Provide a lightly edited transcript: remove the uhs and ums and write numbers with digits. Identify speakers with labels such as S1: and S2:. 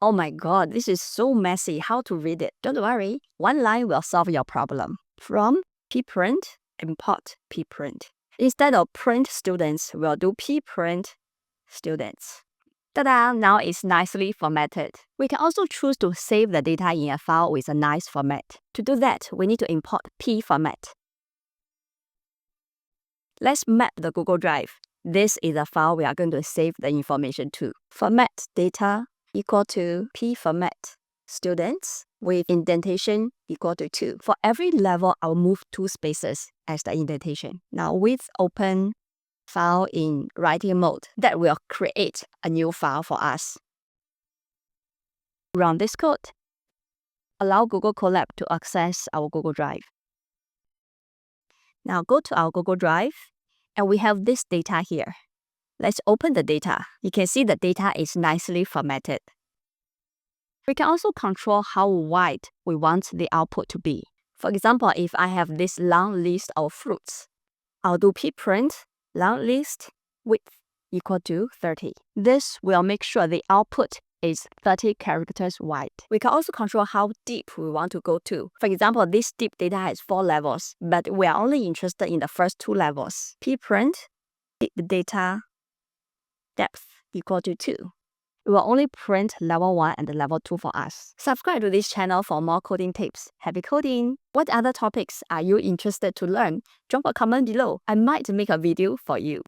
S1: Oh my god, this is so messy. How to read it? Don't worry, one line will solve your problem. From pprint, import pprint. Instead of print students, we'll do pprint students. Ta-da! Now it's nicely formatted. We can also choose to save the data in a file with a nice format. To do that, we need to import pformat. Let's map the Google Drive. This is a file we are going to save the information to. Format data equal to pformat students with indentation equal to 2. For every level, I'll move 2 spaces as the indentation. Now with open file in writing mode, that will create a new file for us. Run this code. Allow Google Colab to access our Google Drive. Now go to our Google Drive, and we have this data here. Let's open the data. You can see the data is nicely formatted. We can also control how wide we want the output to be. For example, if I have this long list of fruits, I'll do pprint long list width equal to 30. This will make sure the output is 30 characters wide. We can also control how deep we want to go to. For example, this deep data has 4 levels, but we are only interested in the first 2 levels. Pprint deep data depth equal to 2. It will only print level 1 and level 2 for us. Subscribe to this channel for more coding tips. Happy coding! What other topics are you interested to learn? Drop a comment below. I might make a video for you.